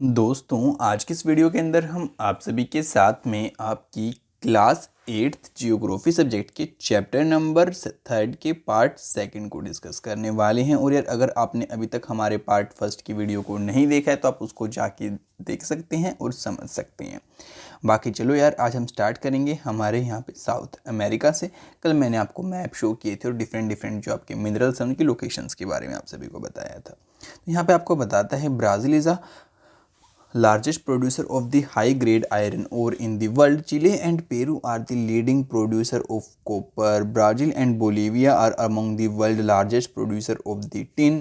दोस्तों, आज की इस वीडियो के अंदर हम आप सभी के साथ में आपकी क्लास 8th जियोग्राफी सब्जेक्ट के चैप्टर नंबर 3 के पार्ट 2 को डिस्कस करने वाले हैं। और यार, अगर आपने अभी तक हमारे पार्ट 1 की वीडियो को नहीं देखा है तो आप उसको जाके देख सकते हैं और समझ सकते हैं। बाकी चलो यार, आज हम स्टार्ट करेंगे हमारे यहाँ पे साउथ अमेरिका से। कल मैंने आपको मैप शो किए थे और डिफरेंट जो आपके मिनरल्स हैं उनकी लोकेशंस के बारे में आप सभी को बताया था। तो यहाँ पे आपको बताता है Brazil is a largest producer of the high grade iron ore in the world. Chile and Peru are the leading producer of copper. Brazil and Bolivia are among the world largest producer of the tin.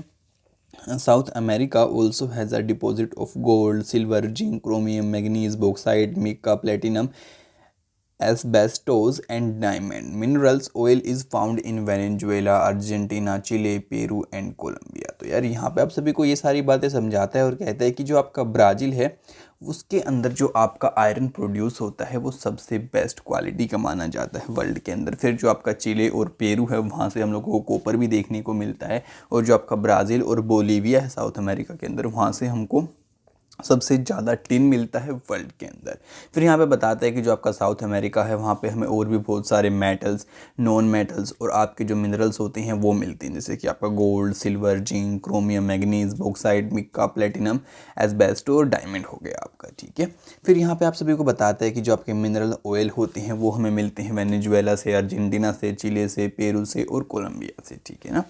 South America also has a deposit of gold, silver, zinc, chromium, manganese, bauxite, mica, platinum, asbestos and diamond. Minerals oil is found in Venezuela, Argentina, Chile, Peru and Colombia. तो यार, यहाँ पे आप सभी को ये सारी बातें समझाता है और कहता है कि जो आपका ब्राज़ील है उसके अंदर जो आपका आयरन प्रोड्यूस होता है वो सबसे बेस्ट क्वालिटी का माना जाता है वर्ल्ड के अंदर। फिर जो आपका चिले और पेरू है वहाँ से हम लोगों को कॉपर भी देखने को मिलता है। और जो आपका ब्राज़ील और बोलीविया है साउथ अमेरिका के अंदर, वहाँ से हमको सबसे ज़्यादा टिन मिलता है वर्ल्ड के अंदर। फिर यहाँ पे बताता है कि जो आपका साउथ अमेरिका है वहाँ पे हमें और भी बहुत सारे मेटल्स, नॉन मेटल्स और आपके जो मिनरल्स होते हैं वो मिलते हैं, जैसे कि आपका gold, silver, zinc, chromium, manganese, bauxite, mica, platinum, asbestos और डायमंड हो गया आपका। ठीक है। फिर यहाँ पे आप सभी को बताता है कि जो आपके मिनरल ऑयल होते हैं वो हमें मिलते हैं वेनेजुएला से, अर्जेंटीना से, चिले से, पेरू से और कोलंबिया से। ठीक है ना।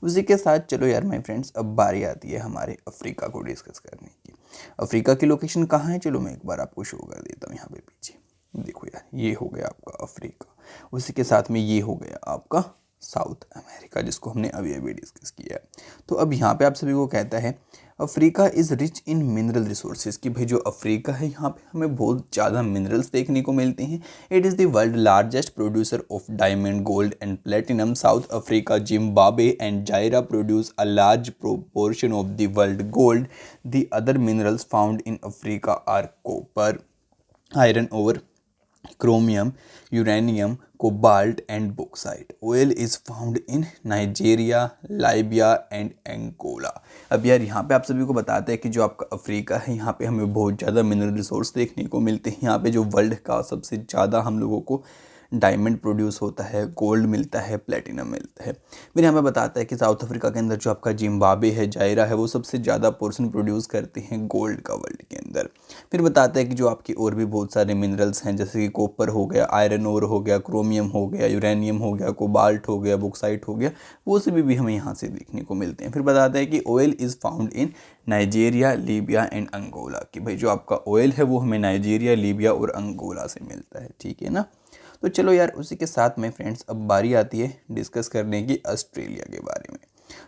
उसी के साथ चलो यार माय फ्रेंड्स, अब बारी आती है हमारे अफ्रीका को डिस्कस करने की। अफ्रीका की लोकेशन कहाँ है, चलो मैं एक बार आपको शो कर देता हूँ। यहाँ पे पीछे देखो यार, ये हो गया आपका अफ्रीका। उसी के साथ में ये हो गया आपका साउथ अमेरिका, जिसको हमने अभी अभी डिस्कस किया है। तो अब यहाँ पे आप सभी को कहता है Africa is rich in mineral resources, कि भाई जो अफ्रीका है यहाँ पे हमें बहुत ज़्यादा मिनरल्स देखने को मिलते हैं। It is the world largest producer of diamond, gold and platinum. South Africa, Zimbabwe and Zaira produce a large proportion of the world gold. The other minerals found in Africa are copper, iron ore, chromium, uranium, cobalt and bauxite. Oil is found in Nigeria, Libya and Angola. अब यार, यहाँ पे आप सभी को बताते हैं कि जो आपका अफ्रीका है यहाँ पे हमें बहुत ज़्यादा मिनरल रिसोर्स देखने को मिलते हैं। यहाँ पे जो वर्ल्ड का सबसे ज़्यादा हम लोगों को डायमंड प्रोड्यूस होता है, गोल्ड मिलता है, प्लेटिनम मिलता है। फिर यहाँ पे बताता है कि साउथ अफ्रीका के अंदर जो आपका जिम्बाब्वे है, जायरा है, वो सबसे ज़्यादा पोर्शन प्रोड्यूस करते हैं गोल्ड का वर्ल्ड के अंदर। फिर बताता है कि जो आपकी और भी बहुत सारे मिनरल्स हैं, जैसे कि कॉपर हो गया, आयरन ओर हो गया, क्रोमियम हो गया, यूरेनियम हो गया, कोबाल्ट हो गया, बॉक्साइट हो गया, वो सभी भी हमें यहाँ से देखने को मिलते हैं। फिर बताता है कि oil is found in Nigeria, Libya and Angola, कि भाई जो आपका ऑयल है वो हमें नाइजीरिया, लीबिया और अंगोला से मिलता है। ठीक है ना। तो चलो यार, उसी के साथ में फ्रेंड्स अब बारी आती है डिस्कस करने की ऑस्ट्रेलिया के बारे में।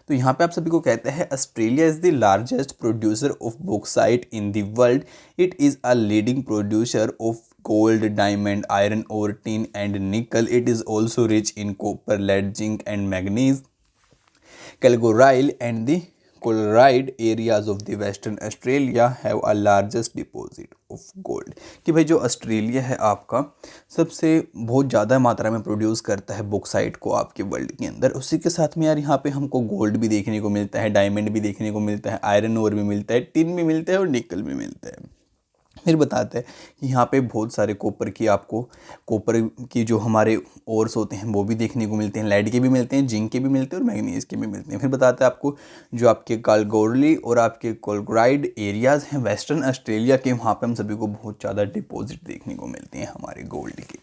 तो यहाँ पे आप सभी को कहता है Australia is the largest producer of bauxite in the world. It is a leading producer of gold, diamond, iron ore, tin and nickel. It is also rich in copper, lead, zinc and manganese. Calgary and the Colorado areas of the Western Australia have a largest deposit of gold, कि भाई जो Australia है आपका सबसे बहुत ज़्यादा मात्रा में प्रोड्यूस करता है बॉक्साइट को आपके वर्ल्ड के अंदर। उसी के साथ में यार यहाँ पे हमको गोल्ड भी देखने को मिलता है, डायमंड भी देखने को मिलता है, आयरन ओर भी मिलता है, टिन भी मिलता है और निकल भी मिलता है। फिर बताते हैं कि यहाँ पे बहुत सारे कॉपर की, आपको कॉपर की जो हमारे ओर्स होते हैं वो भी देखने को मिलते हैं, लेड के भी मिलते हैं, जिंक के भी मिलते हैं और मैग्नीज के भी मिलते हैं। फिर बताते हैं आपको जो आपके कालगोरली और आपके कोलराइड एरियाज़ हैं वेस्टर्न ऑस्ट्रेलिया के, वहाँ पे हम सभी को बहुत ज़्यादा डिपॉजिट देखने को मिलते हैं हमारे गोल्ड के।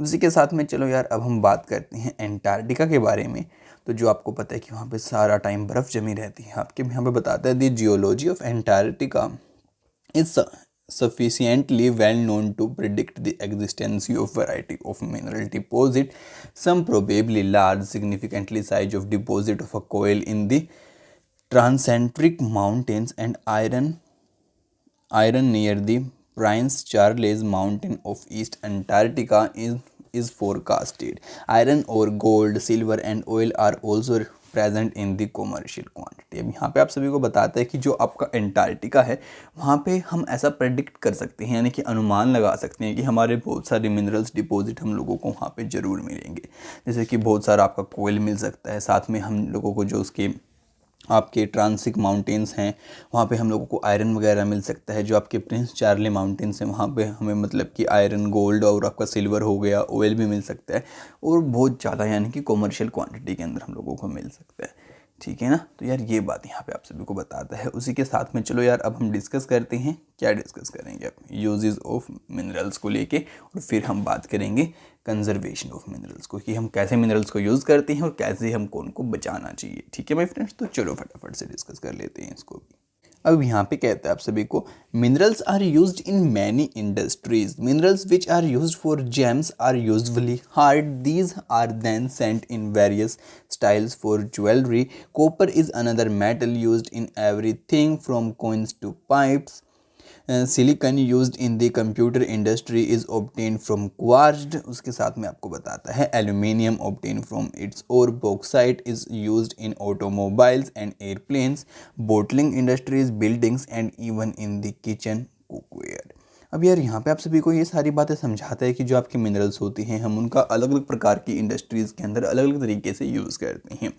उसी के साथ में चलो यार, अब हम बात करते हैं एंटार्क्टिका के बारे में। तो जो आपको पता है कि वहाँ पे सारा टाइम बर्फ़ जमी रहती है आपके, यहाँ पे बताता है the geology of Antarctica is sufficiently well known to predict the existence of variety of mineral deposit. Some probably large, significantly size of deposit of a coal in the Transantarctic Mountains and iron near the Prince Charles Mountain of East Antarctica is forecasted. Iron ore, gold, silver and oil are also present in the commercial quantity. अब यहाँ पे आप सभी को बताता है कि जो आपका एंटार्क्टिका है वहाँ पे हम ऐसा प्रेडिक्ट कर सकते हैं, यानी कि अनुमान लगा सकते हैं कि हमारे बहुत सारे मिनरल्स डिपॉजिट हम लोगों को वहाँ पे ज़रूर मिलेंगे। जैसे कि बहुत सारा आपका कोयल मिल सकता है, साथ में हम लोगों को जो उसके आपके ट्रांसिक माउंटेन्स हैं, वहाँ पे हम लोगों को आयरन वगैरह मिल सकता है। जो आपके प्रिंस चार्ले माउंटेन्स हैं वहाँ पे हमें मतलब कि आयरन, गोल्ड और आपका सिल्वर हो गया, ऑयल भी मिल सकता है, और बहुत ज़्यादा यानी कि कॉमर्शियल क्वांटिटी के अंदर हम लोगों को मिल सकता है। ठीक है ना। तो यार ये बात यहाँ पे आप सभी को बताता है। उसी के साथ में चलो यार अब हम डिस्कस करते हैं। क्या डिस्कस करेंगे? अब यूजेस ऑफ मिनरल्स को लेके, और फिर हम बात करेंगे कंजर्वेशन ऑफ मिनरल्स को, कि हम कैसे मिनरल्स को यूज़ करते हैं और कैसे हमको उनको बचाना चाहिए। ठीक है भाई फ्रेंड्स, तो चलो फटाफट से डिस्कस कर लेते हैं इसको भी। अब यहाँ पे कहता है आप सभी को, minerals are used in many industries. Minerals which are used for gems are usually hard, these are then sent in various styles for jewellery. Copper is another metal used in everything from coins to pipes. Silicon used in the computer industry is obtain from quartz. उसके साथ में आपको बताता है aluminium obtain from its ore bauxite is used in automobiles and airplanes, bottling industries, buildings and even in the kitchen cookware. अब यार यहाँ पे आप सभी को ये सारी बातें समझाता है कि जो आपके मिनरल्स होती हैं हम उनका अलग अलग प्रकार की इंडस्ट्रीज़ के अंदर अलग अलग तरीके से यूज़ करते हैं।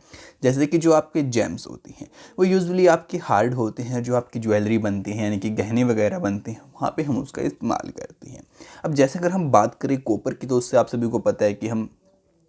जैसे कि जो आपके जेम्स होती हैं वो यूजुअली आपके हार्ड होते हैं, जो आपकी ज्वेलरी बनती है यानी कि गहने वगैरह बनते हैं वहाँ पे हम उसका इस्तेमाल करते हैं। अब जैसे अगर हम बात करें कॉपर की, तो उससे आप सभी को पता है कि हम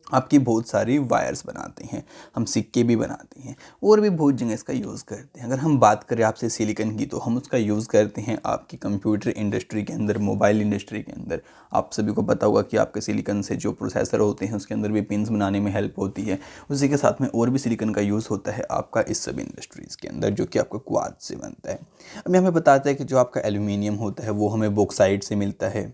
आपकी बहुत सारी वायर्स बनाते हैं, हम सिक्के भी बनाते हैं, और भी बहुत जगह इसका यूज़ करते हैं। अगर हम बात करें आपसे सिलिकॉन की, तो हम उसका यूज़ करते हैं आपकी कंप्यूटर इंडस्ट्री के अंदर, मोबाइल इंडस्ट्री के अंदर। आप सभी को पता होगा कि आपके सिलिकॉन से जो प्रोसेसर होते हैं उसके अंदर भी पिन्स बनाने में हेल्प होती है। उसी के साथ में और भी सिलिकॉन का यूज़ होता है आपका इस सब इंडस्ट्रीज़ के अंदर, जो कि आपका क्वार्ट्ज से बनता है। अब हमें बताता है कि जो आपका एल्यूमिनियम होता है वो हमें बॉक्साइट से मिलता है।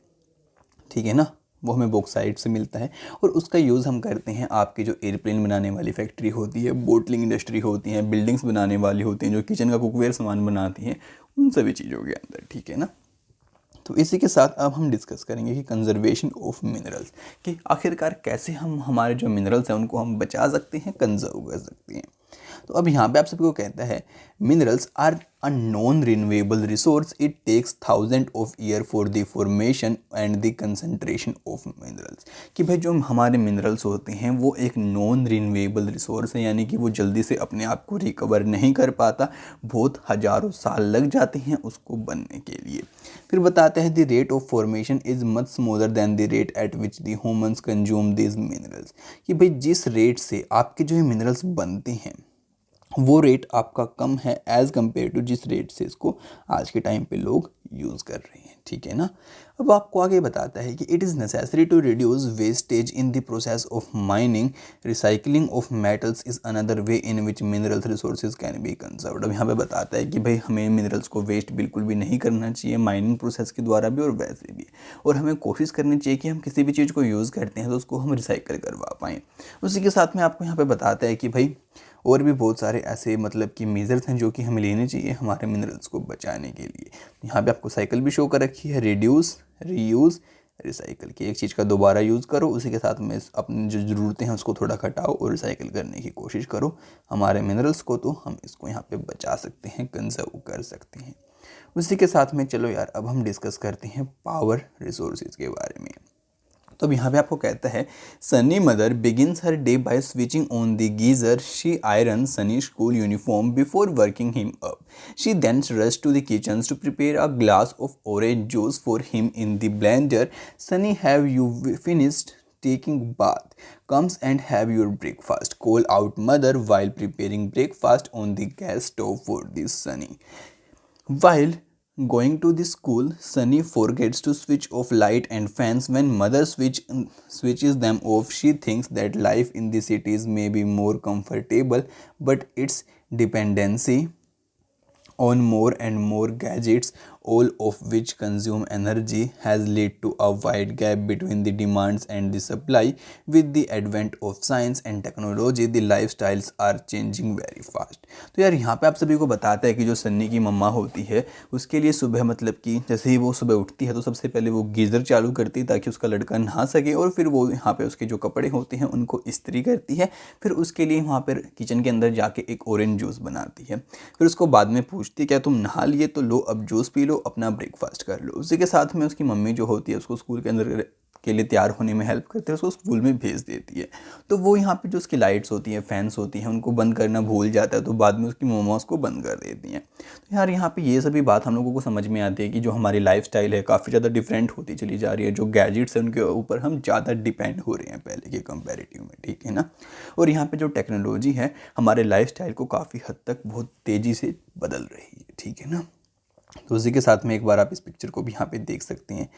ठीक है ना, वो हमें बॉक्साइट से मिलता है, और उसका यूज़ हम करते हैं आपकी जो एयरप्लेन बनाने वाली फैक्ट्री होती है, बोटलिंग इंडस्ट्री होती है, बिल्डिंग्स बनाने वाली होती हैं, जो किचन का कुकवेयर सामान बनाती हैं, उन सभी चीज़ों के अंदर। ठीक है ना। तो इसी के साथ अब हम डिस्कस करेंगे कि कंजर्वेशन ऑफ मिनरल्स, कि आखिरकार कैसे हम हमारे जो मिनरल्स हैं उनको हम बचा सकते हैं, कंजर्व कर सकते हैं। तो अब यहाँ पे आप सबको कहता है, minerals are a non renewable resource, it takes thousand of year for the formation and the concentration of minerals. कि भाई जो हमारे मिनरल्स होते हैं वो एक नॉन रिन्यूएबल रिसोर्स है, यानी कि वो जल्दी से अपने आप को रिकवर नहीं कर पाता, बहुत हज़ारों साल लग जाते हैं उसको बनने के लिए। फिर बताते हैं the rate of formation is much smaller than the rate at which the humans consume this minerals. कि भाई जिस रेट से आपके जो है मिनरल्स बनते हैं वो रेट आपका कम है एज़ कम्पेयर टू जिस रेट से इसको आज के टाइम पे लोग यूज़ कर रहे हैं। ठीक है ना। अब आपको आगे बताता है कि it is necessary to reduce wastage in the process of mining, recycling of metals is another way in which minerals resources can be conserved. अब यहाँ पे बताता है कि भाई हमें मिनरल्स को वेस्ट बिल्कुल भी नहीं करना चाहिए, माइनिंग प्रोसेस के द्वारा भी और वैसे भी, और हमें कोशिश करनी चाहिए कि हम किसी भी चीज़ को यूज़ करते हैं तो उसको हम रिसाइकल करवा पाएँ। उसी के साथ में आपको यहाँ पे बताता है कि भाई और भी बहुत सारे ऐसे मतलब कि मेजर्स हैं जो कि हमें लेने चाहिए हमारे मिनरल्स को बचाने के लिए। यहाँ पे आपको साइकिल भी शो कर रखी है, रिड्यूस, रीयूज़, रिसाइकिल, की एक चीज़ का दोबारा यूज़ करो, उसी के साथ में अपनी जो ज़रूरतें हैं उसको थोड़ा घटाओ और रिसाइकिल करने की कोशिश करो हमारे मिनरल्स को, तो हम इसको यहाँ पे बचा सकते हैं, कंजर्व कर सकते हैं। उसी के साथ में चलो यार अब हम डिस्कस करते हैं पावर रिसोर्सेज के बारे में। तो अब यहाँ पे आपको कहता है, Sunny mother begins her day by switching on the geyser, she iron Sunny school uniform before working him up, she then rush to the kitchen to prepare a glass of orange juice for him in the blender, Sunny have you finished taking bath, comes and have your breakfast, call out mother while preparing breakfast on the gas stove for this Sunny. While going to the school, Sunny forgets to switch off light and fans. When mother switches them off, she thinks that life in the cities may be more comfortable, but its dependency on more and more gadgets, all of which consume energy, has led to a wide gap between the demands and the supply. With the advent of science and technology, the lifestyles are changing very fast. तो यार यहाँ पे आप सभी को बताता है कि जो सन्नी की मम्मा होती है उसके लिए सुबह मतलब कि जैसे ही वो सुबह उठती है तो सबसे पहले वो गीज़र चालू करती है ताकि उसका लड़का नहा सके, और फिर वो यहाँ पे उसके जो कपड़े होते हैं उनको इस्त्री करती है, फिर उसके लिए वहाँ पर किचन के अंदर जाके एक ऑरेंज जूस बनाती है, फिर उसको बाद में पूछती क्या तुम नहा लिए, तो लो अब जूस पी लो, अपना ब्रेकफास्ट कर लो। उसी के साथ में उसकी मम्मी जो होती है उसको स्कूल के अंदर के लिए तैयार होने में हेल्प करते हैं, उसको स्कूल में भेज देती है। तो वो यहाँ पे जो उसकी लाइट्स होती हैं, फैंस होती हैं, उनको बंद करना भूल जाता है, तो बाद में उसकी मोमोज को बंद कर देती हैं। तो यार यहाँ पे ये सभी बात हम लोगों को समझ में आती है कि जो हमारी लाइफस्टाइल है काफ़ी ज़्यादा डिफरेंट होती चली जा रही है, जो गैजेट्स हैं उनके ऊपर हम ज़्यादा डिपेंड हो रहे हैं पहले के कंपैरेटिव में, ठीक है ना। और यहाँ पे जो टेक्नोलॉजी है हमारे लाइफस्टाइल को काफ़ी हद तक बहुत तेज़ी से बदल रही है, ठीक है ना। तो उसी के साथ में एक बार आप इस पिक्चर को भी यहाँ पे देख सकते हैं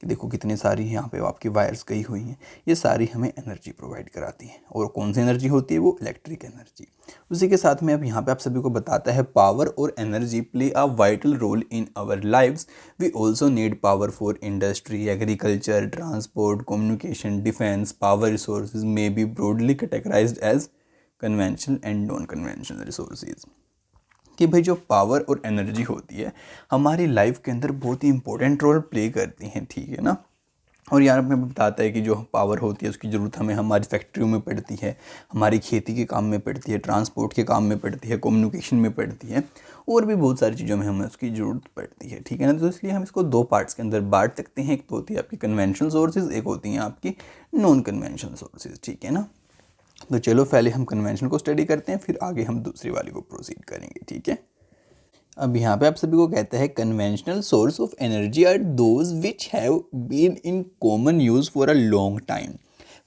कि देखो कितनी सारी यहाँ पे आपकी वायर्स गई हुई हैं, ये सारी हमें एनर्जी प्रोवाइड कराती हैं। और कौन सी एनर्जी होती है, वो इलेक्ट्रिक एनर्जी। उसी के साथ में अब यहाँ पे आप सभी को बताता है पावर और energy play a vital role in our lives. We also need power for industry, agriculture, transport, communication, defence. Power resources may be broadly categorised as conventional and non conventional resources. कि भाई जो power और energy होती है हमारी life के अंदर बहुत ही इंपॉर्टेंट रोल प्ले करती हैं, ठीक है ना। और यार हमें बताता है कि जो पावर होती है उसकी ज़रूरत हमें हमारी फैक्ट्रियों में पड़ती है, हमारी खेती के काम में पड़ती है, ट्रांसपोर्ट के काम में पड़ती है, कम्युनिकेशन में पड़ती है, और भी बहुत सारी चीज़ों में हमें उसकी ज़रूरत पड़ती है, ठीक है ना। तो इसलिए हम इसको दो पार्ट्स के अंदर बांट सकते हैं, एक तो होती है आपकी कन्वेंशनल सोर्सेज, एक होती हैं आपकी नॉन कन्वेंशनल सोर्सेज, ठीक है ना। तो चलो पहले हम कन्वेंशनल को स्टडी करते हैं, फिर आगे हम दूसरी वाली को प्रोसीड करेंगे, ठीक है। अब यहाँ पे आप सभी को कहता है conventional source of energy are those which have been in common use for a long time.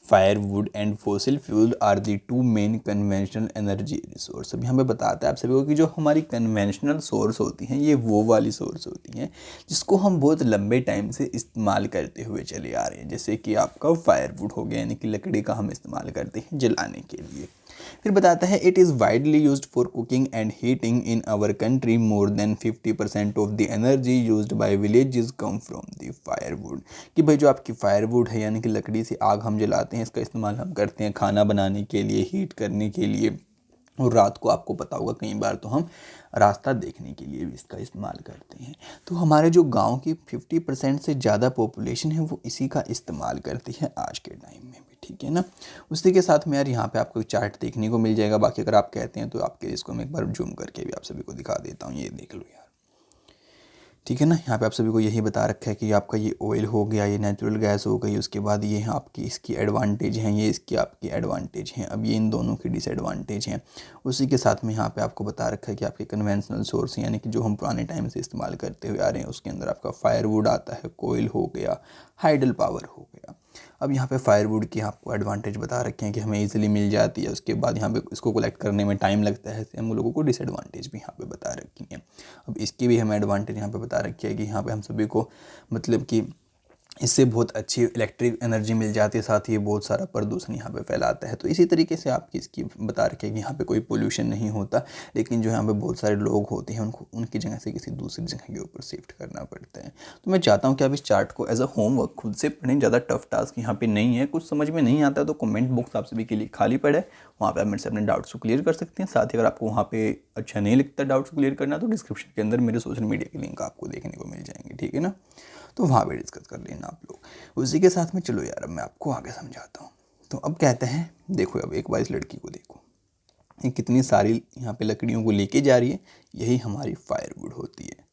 Firewood and fossil fuel are the two main conventional energy resource. अब यहाँ पे बताता है आप सभी को कि जो हमारी कन्वेंशनल सोर्स होती हैं ये वो वाली सोर्स होती हैं जिसको हम बहुत लंबे टाइम से इस्तेमाल करते हुए चले आ रहे हैं। जैसे कि आपका फायरवुड हो गया, यानी कि लकड़ी का हम इस्तेमाल करते हैं जलाने के लिए। फिर बताता है it is widely used for cooking and heating in our country. More than 50% of the energy used by villages come from the firewood. कि भाई जो आपकी फायरवुड है यानी कि लकड़ी से आग हम जलाते हैं, इसका इस्तेमाल हम करते हैं खाना बनाने के लिए, हीट करने के लिए, और रात को आपको पता होगा कई बार तो हम रास्ता देखने के लिए भी इसका इस्तेमाल करते हैं। तो हमारे जो गांव की 50% से ज़्यादा पॉपुलेशन है वो इसी का इस्तेमाल करती है आज के टाइम में भी, ठीक है ना। उसी के साथ में यार यहाँ पे आपको एक चार्ट देखने को मिल जाएगा। बाकी अगर आप कहते हैं तो आपके इसको मैं एक बार जूम करके भी आप सभी को दिखा देता हूँ, ये देख लो यार, ठीक है ना। यहाँ पे आप सभी को यही बता रखा है कि आपका ये ऑयल हो गया, ये नेचुरल गैस हो गई, उसके बाद ये आपकी इसकी एडवांटेज हैं, ये इसकी आपकी एडवांटेज हैं, अब ये इन दोनों की डिसएडवांटेज हैं। उसी के साथ में यहाँ पे आपको बता रखा है कि आपके कन्वेंशनल सोर्स यानी कि जो हम पुराने टाइम से इस्तेमाल करते हुए आ रहे हैं उसके अंदर आपका फायरवुड आता है, कोयल हो गया, हाइडल पावर हो गया। अब यहाँ पे फायरवुड की आपको एडवांटेज बता रखे हैं कि हमें इजीली मिल जाती है, उसके बाद यहाँ पे इसको कलेक्ट करने में टाइम लगता है, हम लोगों को डिसएडवांटेज भी यहाँ पे बता रखी हैं। अब इसकी भी हमें एडवांटेज यहाँ पे बता रखी है कि यहाँ पे हम सभी को मतलब कि इससे बहुत अच्छी इलेक्ट्रिक एनर्जी मिल जाती है, साथ ही बहुत सारा प्रदूषण यहाँ पे फैलाता है। तो इसी तरीके से आपकी इसकी बता रखे हैं कि यहाँ पे कोई पोल्यूशन नहीं होता, लेकिन जो यहाँ पे बहुत सारे लोग होते हैं उनको उनकी जगह से किसी दूसरी जगह के ऊपर शिफ्ट करना पड़ता है। तो मैं चाहता हूँ कि आप इस चार्ट को एज अ होमवर्क खुद से पढ़ें, ज़्यादा टफ टास्क यहाँ पे नहीं है। कुछ समझ में नहीं आता तो कमेंट बॉक्स आप सभी के लिए खाली पड़ा है, वहाँ पर आप मेरे से अपने डाउट्स को क्लियर कर सकते हैं। साथ ही अगर आपको वहाँ पे अच्छा नहीं लगता डाउट्स को क्लियर करना तो डिस्क्रिप्शन के अंदर मेरे सोशल मीडिया के लिंक आपको देखने को मिल जाएंगे, ठीक है ना। तो वहाँ पे डिस्कस कर लेना आप लोग। उसी के साथ में चलो यार अब मैं आपको आगे समझाता हूँ। तो अब कहते हैं देखो अब एक बार इस लड़की को देखो, ये कितनी सारी यहाँ पे लकड़ियों को लेके जा रही है, यही हमारी फायरवुड होती है।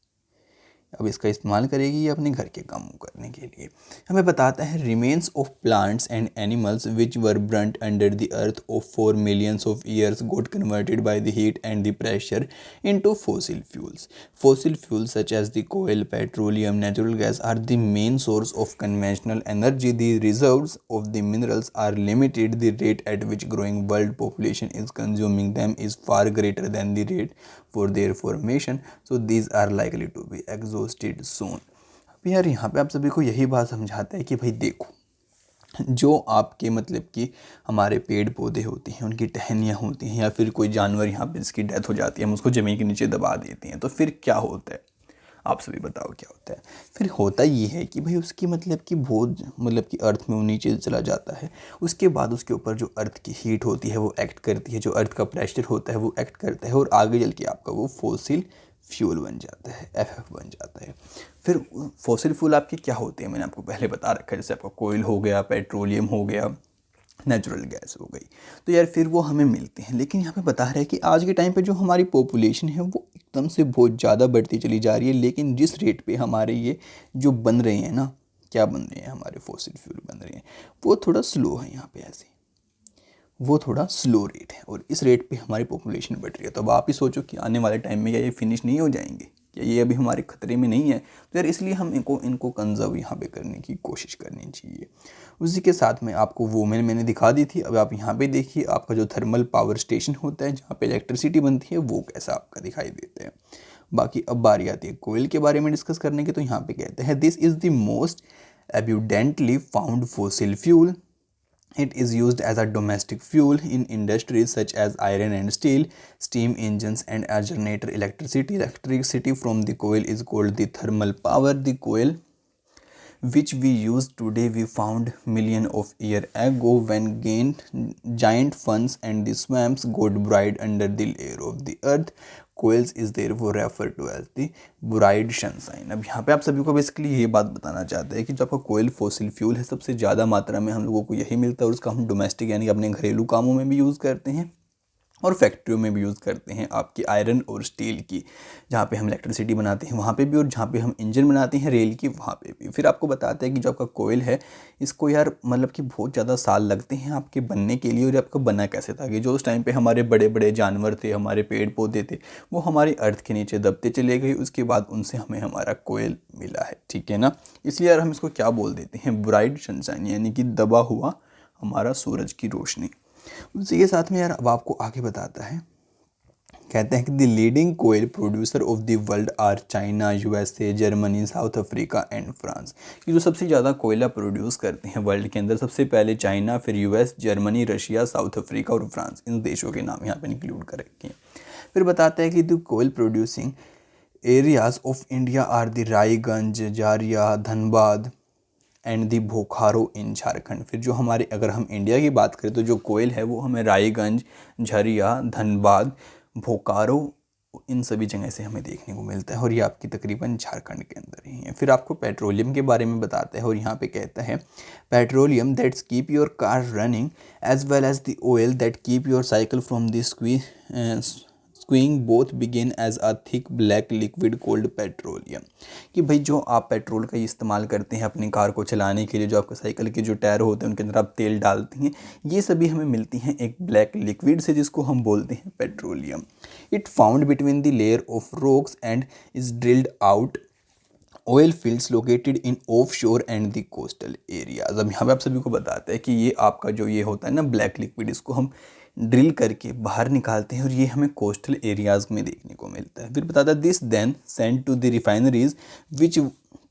अब इसका इस्तेमाल करेगी ये अपने घर के कामों करने के लिए। हमें बताता है remains of plants and animals which were burnt under the earth of 4 millions of years got converted by the heat and the pressure into fossil fuels. Fossil fuels such as the coal, petroleum, natural gas are the main source of conventional energy. The reserves of the minerals are limited. The rate at which growing world population is consuming them is far greater than the rate for their formation, so these are likely to be exhausted soon। अब यार यहाँ पे आप सभी को यही बात समझाता है कि भाई देखो जो आपके मतलब कि हमारे पेड़ पौधे होते हैं, उनकी टहनियाँ होती हैं, या फिर कोई जानवर यहाँ पे जिसकी डेथ हो जाती है हम उसको ज़मीन के नीचे दबा देते हैं, तो फिर क्या होता है आप सभी बताओ क्या होता है। फिर होता ये है कि भाई उसकी मतलब कि बहुत मतलब कि अर्थ में वो नीचे चला जाता है, उसके बाद उसके ऊपर जो अर्थ की हीट होती है वो एक्ट करती है, जो अर्थ का प्रेशर होता है वो एक्ट करता है, और आगे चल के आपका वो फॉसिल फ्यूल बन जाता है, FF बन जाता है। फिर फॉसिल फ्यूल आपके क्या होते हैं मैंने आपको पहले बता रखा है, जैसे आपका कोयल हो गया, पेट्रोलियम हो गया, नेचुरल गैस हो गई। तो यार फिर वो हमें मिलते हैं, लेकिन यहाँ पे बता रहा है कि आज के टाइम पे जो हमारी पॉपुलेशन है वो एकदम से बहुत ज़्यादा बढ़ती चली जा रही है, लेकिन जिस रेट पे हमारे ये जो बन रहे हैं ना क्या बन रही हैं, हमारे फॉसिल फ्यूल बन रहे हैं, वो थोड़ा स्लो है यहाँ पे, ऐसे वो थोड़ा स्लो रेट है और इस रेट पे हमारी पॉपुलेशन बढ़ रही है। तो अब आप ही सोचो कि आने वाले टाइम में क्या ये फिनिश नहीं हो जाएंगे, क्या ये अभी हमारे खतरे में नहीं है। तो यार इसलिए हम इनको कंजर्व यहाँ पे करने की कोशिश करनी चाहिए। उसी के साथ में आपको वो मैंने दिखा दी थी। अब आप यहाँ पे देखिए आपका जो थर्मल पावर स्टेशन होता है जहाँ पे इलेक्ट्रिसिटी बनती है वो कैसा आपका दिखाई देता है। बाकी अब बारी आती है कोयल के बारे में डिस्कस करने की। तो यहाँ पे कहते हैं this is the most abundantly found fossil fuel. It is used as a domestic fuel in industries such as iron and steel, steam engines, and as generator electricity. Electricity from the coal is called the thermal power. The coal which we use today we found million of years ago when giant ferns and the swamps got buried under the layer of the earth. Coils is therefore referred to as the buried sunshine। अब यहाँ पे आप सभी को basically ये बात बताना चाहते हैं कि जो आपका कोयल फॉसिल फ्यूल है सबसे ज़्यादा मात्रा में हम लोगों को यही मिलता है और उसका हम डोमेस्टिक यानी कि अपने घरेलू कामों में भी यूज़ करते हैं और फैक्ट्रियों में भी यूज़ करते हैं। आपकी आयरन और स्टील की जहाँ पे हम इलेक्ट्रिसिटी बनाते हैं वहाँ पे भी, और जहाँ पे हम इंजन बनाते हैं रेल की वहाँ पे भी। फिर आपको बताते हैं कि जो आपका कोयल है इसको यार मतलब कि बहुत ज़्यादा साल लगते हैं आपके बनने के लिए। और आपका बना कैसे था कि जो उस टाइम पे हमारे बड़े बड़े जानवर थे, हमारे पेड़ पौधे थे, वो हमारी अर्थ के नीचे दबते चले गए, उसके बाद उनसे हमें हमारा कोयल मिला है, ठीक है ना। इसलिए यार हम इसको क्या बोल देते हैं, ब्राइट सनशाइन, यानी कि दबा हुआ हमारा सूरज की रोशनी। उसी के साथ में यार अब आपको आगे बताता है, कहते हैं कि the leading coal producer of the world are China, USA, Germany, South Africa and France. कि जो सबसे ज़्यादा कोयला प्रोड्यूस करते हैं वर्ल्ड के अंदर, सबसे पहले चाइना, फिर US, Germany, Russia, south Africa और फ्रांस, इन देशों के नाम यहाँ पे इंक्लूड कर रखे हैं। फिर बताता है कि the coal producing areas of India are the Raiganj, Jharia, Dhanbad and the Bokaro in Jharkhand. फिर जो हमारे अगर हम इंडिया की बात करें तो जो कोयल है वो हमें रायगंज, झरिया, धनबाद, बोकारो, इन सभी जगह से हमें देखने को मिलता है और ये आपकी तकरीबन झारखंड के अंदर ही है। फिर आपको पेट्रोलियम के बारे में बताता है और यहाँ पे कहता है petroleum that's keep your car running as well as the oil that keep your cycle from the squeaking both begin as a thick black liquid called petroleum. कि भाई जो आप पेट्रोल का इस्तेमाल करते हैं अपनी कार को चलाने के लिए, जो आपके साइकिल के जो टायर होते हैं उनके अंदर आप तेल डालते हैं, ये सभी हमें मिलती हैं एक ब्लैक लिक्विड से जिसको हम बोलते हैं petroleum. It found between the layer of rocks and is drilled out oil fields located in of शोर एंड द कोस्टल एरियाज। अब यहाँ पे आप सभी को बताते हैं कि ये आपका जो ये होता है ना ब्लैक लिक्विड, इसको हम ड्रिल करके बाहर निकालते हैं और ये हमें कोस्टल एरियाज़ में देखने को मिलता है। फिर बताता है this then send to the refineries which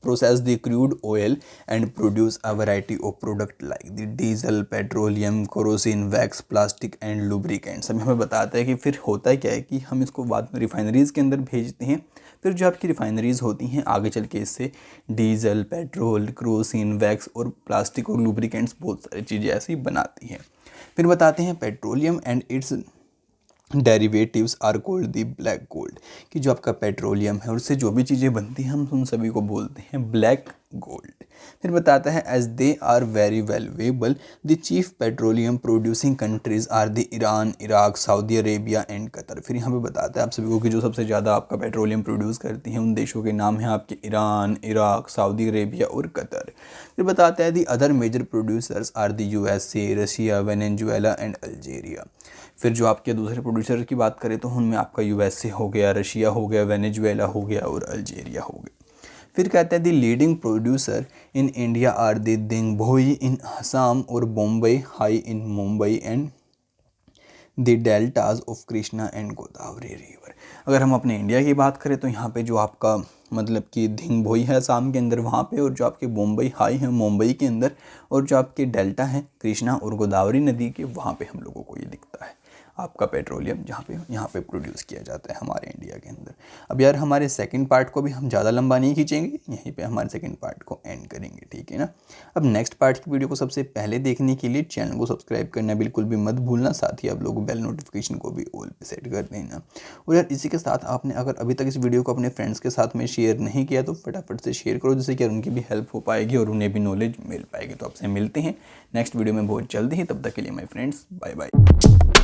process the crude oil and produce a variety of product like the diesel, petroleum, kerosene, wax, plastic and lubricants। अभी हमें बताता है कि फिर होता है क्या है कि हम इसको बाद में रिफाइनरीज़ के अंदर भेजते हैं। फिर जो आपकी रिफाइनरीज़ होती हैं आगे चल के इससे डीजल, पेट्रोल, केरोसिन, वैक्स और प्लास्टिक और लुब्रिकेंट्स बहुत सारी चीज़ें ऐसी बनाती हैं। फिर बताते हैं petroleum and its derivatives are called the black gold. कि जो आपका पेट्रोलियम है उससे जो भी चीज़ें बनती हैं हम उन सभी को बोलते हैं ब्लैक गोल्ड। फिर बताता है as they are very valuable the chief petroleum producing countries are the Iran, Iraq, Saudi Arabia and Qatar. फिर यहाँ पे बताता है आप सभी को कि जो सबसे ज़्यादा आपका पेट्रोलियम प्रोड्यूस करती हैं उन देशों के नाम हैं आपके ईरान, इराक, सऊदी अरेबिया और कतर। फिर बताता है the other major producers are the USA, Russia, Venezuela and Algeria. फिर जो आपके दूसरे प्रोड्यूसर की बात करें तो उनमें आपका यूएसए हो गया, रशिया हो गया, वेनेजुएला हो गया और अल्जीरिया हो गया। फिर कहते हैं the leading producer in India are the दिंगभोई इन असम और Bombay High in Mumbai and the deltas of Krishna and Godavari river. अगर हम अपने इंडिया की बात करें तो यहाँ पे जो आपका मतलब कि दिंगभोई है असम के अंदर वहाँ पे, और जो आपके बॉम्बई हाई है मुंबई के अंदर, और जो आपके डेल्टा है कृष्णा और गोदावरी नदी के वहाँ पे हम लोगों को ये दिखता है आपका पेट्रोलियम जहाँ पे यहाँ पे प्रोड्यूस किया जाता है हमारे इंडिया के अंदर। अब यार हमारे सेकंड पार्ट को भी हम ज़्यादा लंबा नहीं खींचेंगे, यहीं पे हमारे सेकंड पार्ट को एंड करेंगे, ठीक है ना। अब नेक्स्ट पार्ट की वीडियो को सबसे पहले देखने के लिए चैनल को सब्सक्राइब करना बिल्कुल भी मत भूलना, साथ ही आप लोग बेल नोटिफिकेशन को भी ऑल पे सेट कर देना। और यार इसी के साथ आपने अगर अभी तक इस वीडियो को अपने फ्रेंड्स के साथ में शेयर नहीं किया तो फटाफट से शेयर करो, जिससे कि उनकी भी हेल्प हो पाएगी और उन्हें भी नॉलेज मिल पाएगी। तो आपसे मिलते हैं नेक्स्ट वीडियो में बहुत जल्दी ही, तब तक के लिए माय फ्रेंड्स बाय बाय।